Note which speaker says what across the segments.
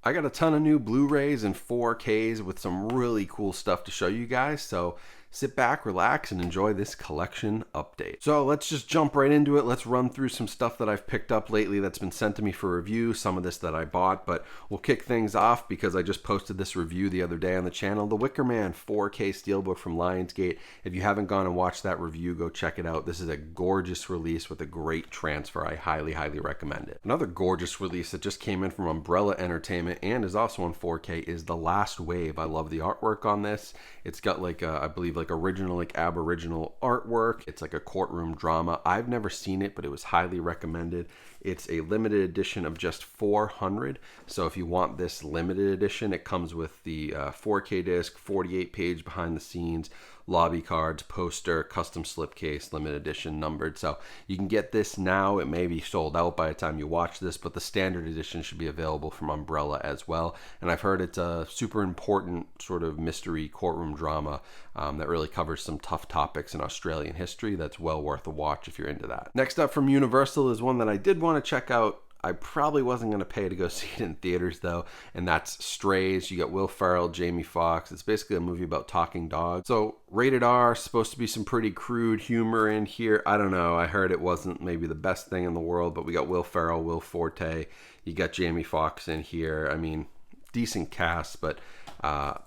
Speaker 1: I got a ton of new Blu-rays and 4Ks with some really cool stuff to show you guys, so sit back, relax, and enjoy this collection update. So let's just jump right into it. Let's run through some stuff that I've picked up lately that's been sent to me for review, some of this that I bought, but we'll kick things off because I just posted this review the other day on the channel, The Wicker Man 4K Steelbook from Lionsgate. If you haven't gone and watched that review, go check it out. This is a gorgeous release with a great transfer. I highly, highly recommend it. Another gorgeous release that just came in from Umbrella Entertainment and is also on 4K is The Last Wave. I love the artwork on this. It's got like I believe like original, like aboriginal artwork. It's like a courtroom drama. I've never seen it, but it was highly recommended. It's a limited edition of just 400. So if you want this limited edition, it comes with the 4K disc, 48 page behind the scenes, lobby cards, poster, custom slipcase, limited edition, numbered. So you can get this now. It may be sold out by the time you watch this, but the standard edition should be available from Umbrella as well. And I've heard it's a super important sort of mystery courtroom drama that really covers some tough topics in Australian history. That's well worth a watch if you're into that. Next up from Universal is one that I did want to check out. I probably wasn't going to pay to go see it in theaters though, and that's Strays. You got Will Ferrell, Jamie Foxx. It's basically a movie about talking dogs. So rated R, supposed to be some pretty crude humor in here. I don't know. I heard it wasn't maybe the best thing in the world, but we got Will Ferrell, Will Forte. You got Jamie Foxx in here. I mean, decent cast, but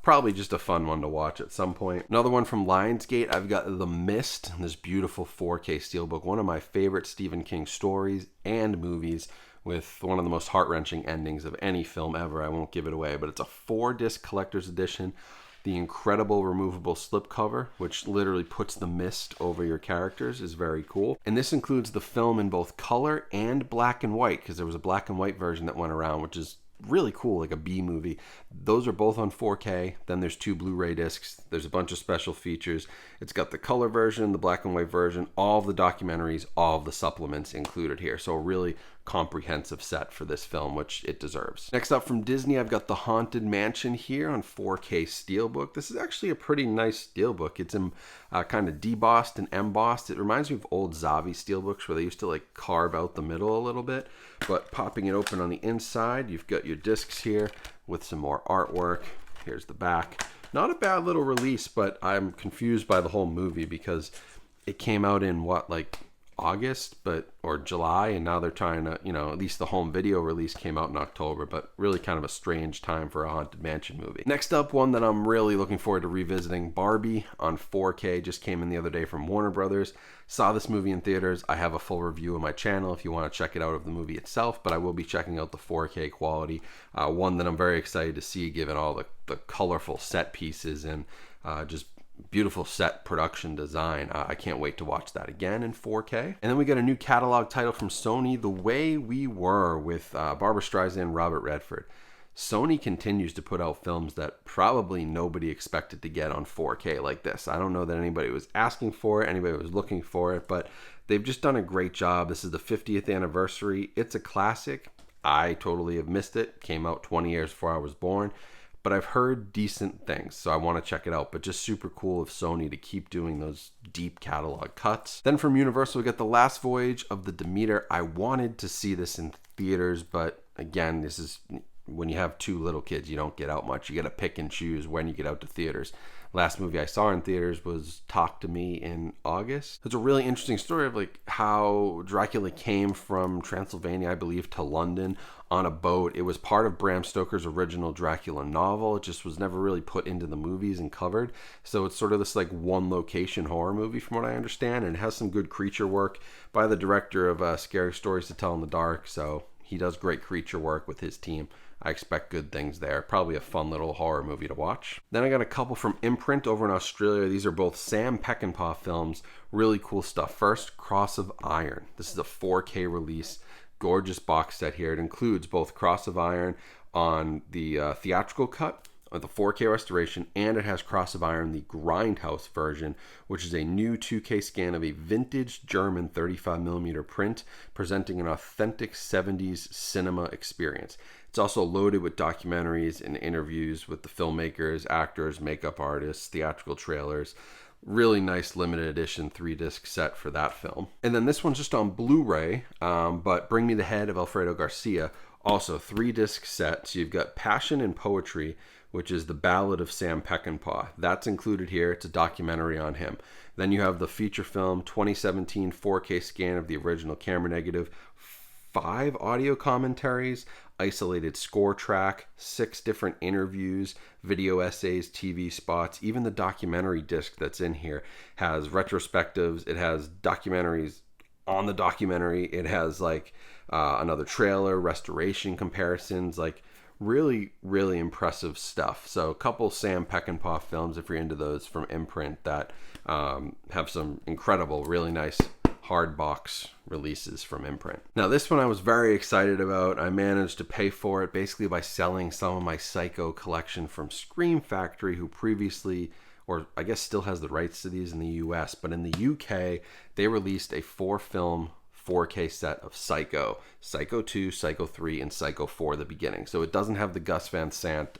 Speaker 1: probably just a fun one to watch at some point. Another one from Lionsgate, I've got The Mist, this beautiful 4K steelbook, one of my favorite Stephen King stories and movies, with one of the most heart-wrenching endings of any film ever. I won't give it away, but it's a 4-disc collector's edition. The incredible removable slipcover, which literally puts the mist over your characters, is very cool. And this includes the film in both color and black and white, because there was a black and white version that went around, which is really cool, like a B movie. Those are both on 4K. Then there's 2 Blu-ray discs. There's a bunch of special features. It's got the color version, the black and white version, all of the documentaries, all of the supplements included here. So a really comprehensive set for this film, which it deserves. Next up from Disney, I've got The Haunted Mansion here on 4K steelbook. This is actually a pretty nice steelbook. It's in kind of debossed and embossed. It reminds me of old Zavi steelbooks where they used to like carve out the middle a little bit. But popping it open on the inside, you've got your discs here with some more artwork. Here's the back. Not a bad little release, but I'm confused by the whole movie because it came out in what, like August or July, and now they're trying to, at least the home video release came out in October, but really kind of a strange time for a Haunted Mansion movie. Next up, one that I'm really looking forward to revisiting, Barbie on 4K, just came in the other day from Warner Brothers. Saw this movie in theaters. I have a full review on my channel if you want to check it out of the movie itself, but I will be checking out the 4K quality. One that I'm very excited to see given all the colorful set pieces and just beautiful set production design. I can't wait to watch that again in 4K. And then we got a new catalog title from Sony, The Way We Were, with Barbra Streisand and Robert Redford. Sony continues to put out films that probably nobody expected to get on 4K like this. I don't know that anybody was asking for it, anybody was looking for it, but they've just done a great job. This is the 50th anniversary. It's a classic. I totally have missed it. Came out 20 years before I was born. But I've heard decent things, so I want to check it out. But just super cool of Sony to keep doing those deep catalog cuts. Then from Universal, we got The Last Voyage of the Demeter. I wanted to see this in theaters, but again, this is when you have 2 little kids, you don't get out much. You got to pick and choose when you get out to theaters. Last movie I saw in theaters was Talk to Me in August. It's a really interesting story of like how Dracula came from Transylvania, I believe, to London on a boat. It was part of Bram Stoker's original Dracula novel. It just was never really put into the movies and covered. So it's sort of this like one location horror movie from what I understand, and it has some good creature work by the director of Scary Stories to Tell in the Dark. So he does great creature work with his team. I expect good things there. Probably a fun little horror movie to watch. Then I got a couple from Imprint over in Australia. These are both Sam Peckinpah films. Really cool stuff. First, Cross of Iron. This is a 4K release. Gorgeous box set here. It includes both Cross of Iron on the theatrical cut, the 4K restoration, and it has Cross of Iron, the Grindhouse version, which is a new 2K scan of a vintage German 35mm print, presenting an authentic 70s cinema experience. It's also loaded with documentaries and interviews with the filmmakers, actors, makeup artists, theatrical trailers. Really nice limited edition 3-disc set for that film. And then this one's just on Blu-ray, but Bring Me the Head of Alfredo Garcia, Also, 3-disc set. So you've got Passion and Poetry, which is the Ballad of Sam Peckinpah. That's included here. It's a documentary on him. Then you have the feature film 2017 4K scan of the original camera negative, 5 audio commentaries, isolated score track, 6 different interviews, video essays, TV spots. Even the documentary disc that's in here has retrospectives. It has documentaries on the documentary. It has like another trailer, restoration comparisons, like really, really impressive stuff. So a couple Sam Peckinpah films, if you're into those, from Imprint that have some incredible, really nice hard box releases from Imprint. Now this one I was very excited about. I managed to pay for it basically by selling some of my Psycho collection from Scream Factory, who previously, or I guess still has the rights to these in the US, but in the UK they released a 4-film 4K set of Psycho, Psycho 2, Psycho 3, and Psycho 4, the beginning. So it doesn't have the Gus Van Sant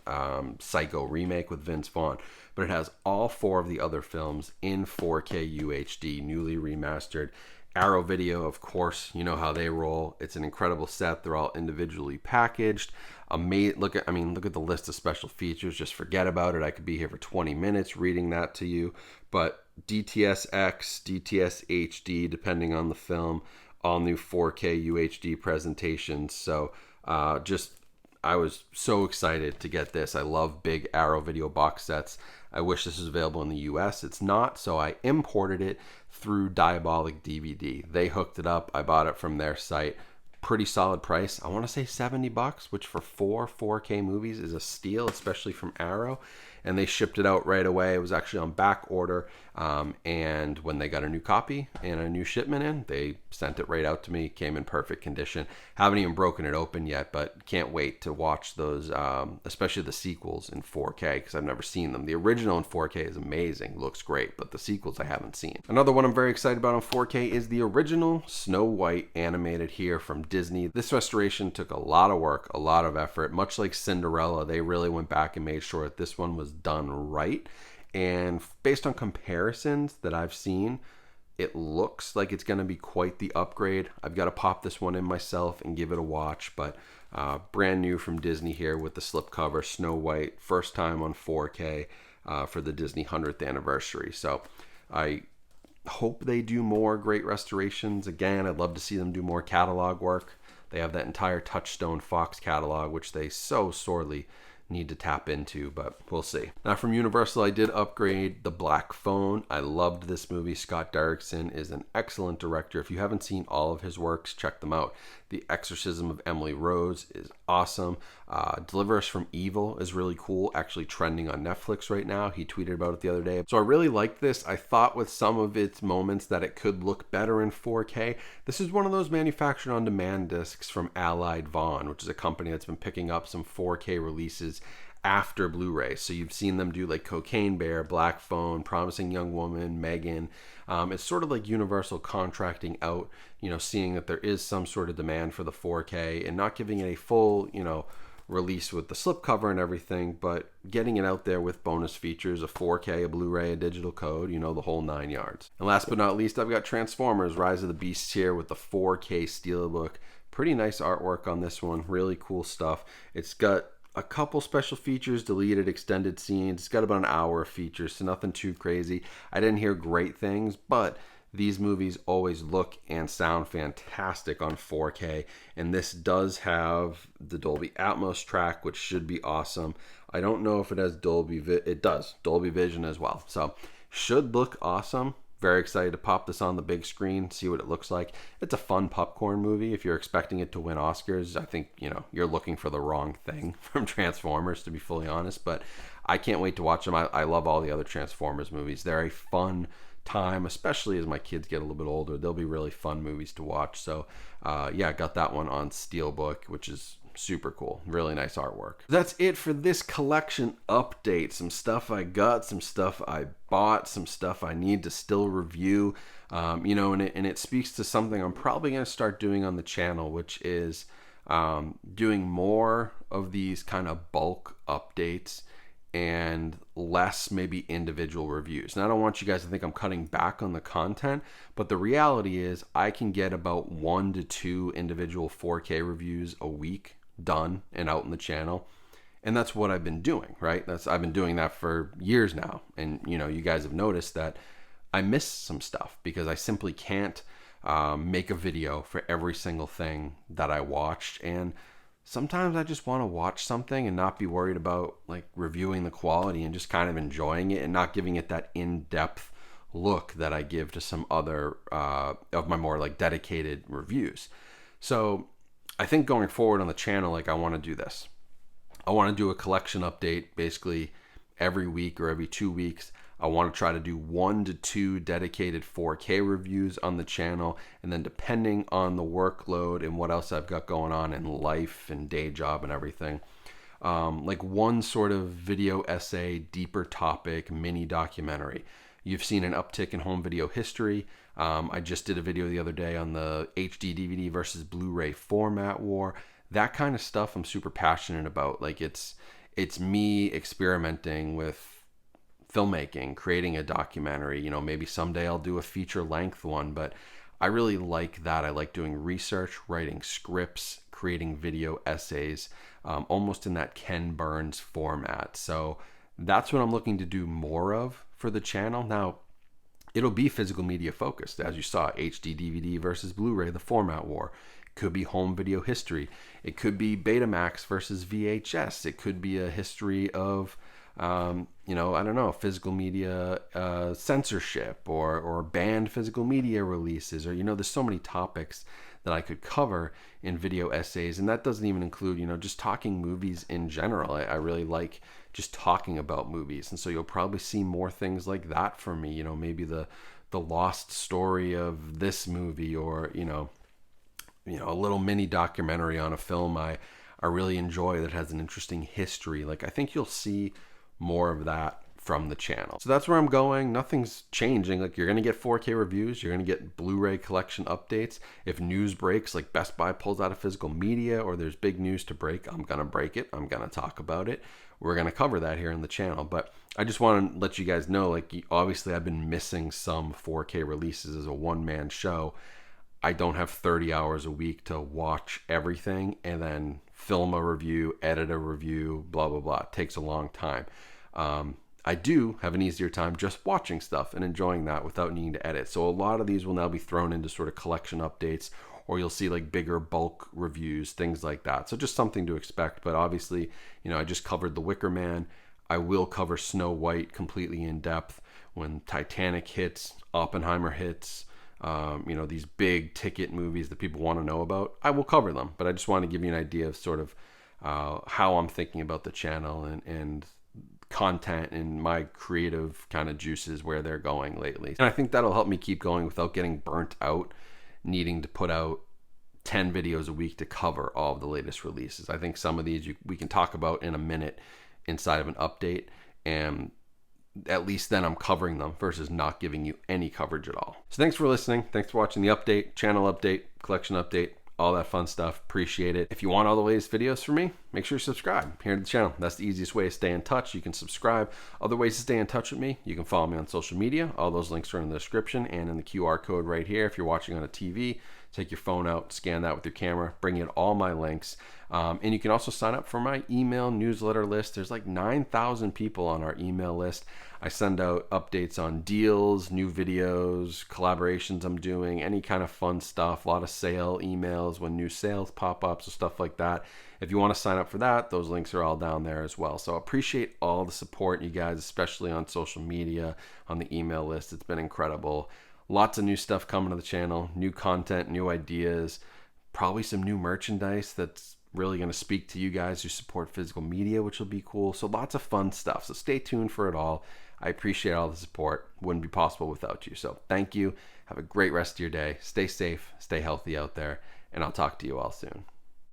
Speaker 1: Psycho remake with Vince Vaughn, but it has all 4 of the other films in 4K UHD, newly remastered. Arrow Video, of course, you know how they roll. It's an incredible set. They're all individually packaged. Look at the list of special features. Just forget about it. I could be here for 20 minutes reading that to you. But DTS-X, DTS-HD, depending on the film, all new 4K UHD presentations. So I was so excited to get this. I love big Arrow Video box sets. I wish this was available in the US. It's not, so I imported it through Diabolic DVD. They hooked it up. I bought it from their site. Pretty solid price. I want to say $70, which for 4 4K movies is a steal, especially from Arrow. And they shipped it out right away. It was actually on back order. And when they got a new copy and a new shipment in, they sent it right out to me. Came in perfect condition. Haven't even broken it open yet, but can't wait to watch those, especially the sequels in 4K, because I've never seen them. The original in 4K is amazing. Looks great, but the sequels I haven't seen. Another one I'm very excited about on 4K is the original Snow White animated here from Disney. This restoration took a lot of work, a lot of effort. Much like Cinderella, they really went back and made sure that this one was done right. And based on comparisons that I've seen, it looks like it's going to be quite the upgrade. I've got to pop this one in myself and give it a watch, but brand new from Disney here with the slipcover, Snow White, first time on 4K for the Disney 100th anniversary. So I hope they do more great restorations. Again, I'd love to see them do more catalog work. They have that entire Touchstone Fox catalog, which they so sorely need to tap into, but we'll see. Now from Universal, I did upgrade The Black Phone. I loved this movie. Scott Derrickson is an excellent director. If you haven't seen all of his works, check them out. The Exorcism of Emily Rose is awesome. Deliver Us from Evil is really cool, actually trending on Netflix right now. He tweeted about it the other day. So I really liked this. I thought with some of its moments that it could look better in 4K. This is one of those manufactured on demand discs from Allied Vaughn, which is a company that's been picking up some 4K releases after Blu-ray. So you've seen them do like Cocaine Bear, Black Phone, Promising Young Woman, Megan. It's sort of like Universal contracting out, seeing that there is some sort of demand for the 4K and not giving it a full, release with the slipcover and everything, but getting it out there with bonus features, a 4K, a Blu-ray, a digital code, the whole 9 yards. And last but not least, I've got Transformers Rise of the Beasts here with the 4K Steelbook. Pretty nice artwork on this one. Really cool stuff. It's got a couple special features, deleted extended scenes. It's got about an hour of features, so nothing too crazy. I didn't hear great things, but these movies always look and sound fantastic on 4K, and this does have the Dolby Atmos track, which should be awesome. I don't know if it has it does, Dolby Vision as well, so should look awesome. Very excited to pop this on the big screen, see what it looks like. It's a fun popcorn movie. If you're expecting it to win Oscars, I think, you're looking for the wrong thing from Transformers, to be fully honest, but I can't wait to watch them. I love all the other Transformers movies. They're a fun time, especially as my kids get a little bit older. They'll be really fun movies to watch. So yeah, I got that one on Steelbook, which is super cool. Really nice artwork. That's it for this collection update. Some stuff I got, some stuff I bought, some stuff I need to still review. And it speaks to something I'm probably going to start doing on the channel, which is doing more of these kind of bulk updates and less maybe individual reviews. Now, I don't want you guys to think I'm cutting back on the content, but the reality is I can get about 1 to 2 individual 4K reviews a week done and out in the channel. And that's what I've been doing, right? I've been doing that for years now. And you guys have noticed that I miss some stuff because I simply can't make a video for every single thing that I watched. And sometimes I just want to watch something and not be worried about like reviewing the quality and just kind of enjoying it and not giving it that in-depth look that I give to some other of my more like dedicated reviews. So I think going forward on the channel, like I want to do this. I want to do a collection update basically every week or every 2 weeks. I want to try to do 1 to 2 dedicated 4K reviews on the channel. And then depending on the workload and what else I've got going on in life and day job and everything, like one sort of video essay, deeper topic, mini documentary. You've seen an uptick in home video history. I just did a video the other day on the HD DVD versus Blu-ray format war. That kind of stuff I'm super passionate about. Like it's me experimenting with filmmaking, creating a documentary. Maybe someday I'll do a feature length one, but I really like that. I like doing research, writing scripts, creating video essays, almost in that Ken Burns format. So that's what I'm looking to do more of for the channel. Now, it'll be physical media focused. As you saw, HD DVD versus Blu-ray, the format war. Could be home video history. It could be Betamax versus VHS. It could be a history of, I don't know, physical media censorship or banned physical media releases, or, there's so many topics that I could cover in video essays. And that doesn't even include, just talking movies in general. I really like just talking about movies. And so you'll probably see more things like that from me, maybe the lost story of this movie, or, a little mini documentary on a film I really enjoy that has an interesting history. Like I think you'll see more of that from the channel. So that's where I'm going. Nothing's changing. Like you're going to get 4K reviews. You're going to get Blu-ray collection updates. If news breaks, like Best Buy pulls out of physical media or there's big news to break, I'm going to break it. I'm going to talk about it. We're going to cover that here in the channel. But I just want to let you guys know, like obviously I've been missing some 4K releases as a one-man show. I don't have 30 hours a week to watch everything and then film a review, edit a review, blah, blah, blah. It takes a long time. I do have an easier time just watching stuff and enjoying that without needing to edit. So a lot of these will now be thrown into sort of collection updates, or you'll see like bigger bulk reviews, things like that. So just something to expect. But obviously, I just covered The Wicker Man. I will cover Snow White completely in depth when Titanic hits, Oppenheimer hits. These big ticket movies that people want to know about, I will cover them. But I just want to give you an idea of sort of how I'm thinking about the channel and content and my creative kind of juices, where they're going lately. And I think that'll help me keep going without getting burnt out, needing to put out 10 videos a week to cover all of the latest releases. I think some of these we can talk about in a minute inside of an update, and at least then I'm covering them versus not giving you any coverage at all. So thanks for listening. Thanks for watching the update, channel update, collection update, all that fun stuff. Appreciate it. If you want all the latest videos from me, make sure you subscribe here to the channel. That's the easiest way to stay in touch. You can subscribe. Other ways to stay in touch with me, you can follow me on social media. All those links are in the description and in the QR code right here. If you're watching on a TV, take your phone out, scan that with your camera, bring in all my links. And you can also sign up for my email newsletter list. There's like 9,000 people on our email list. I send out updates on deals, new videos, collaborations I'm doing, any kind of fun stuff, a lot of sale emails when new sales pop up, so stuff like that. If you want to sign up for that, those links are all down there as well. So I appreciate all the support, you guys, especially on social media, on the email list. It's been incredible. Lots of new stuff coming to the channel, new content, new ideas, probably some new merchandise that's really going to speak to you guys who support physical media, which will be cool. So lots of fun stuff. So stay tuned for it all. I appreciate all the support. Wouldn't be possible without you. So thank you. Have a great rest of your day. Stay safe, stay healthy out there, and I'll talk to you all soon.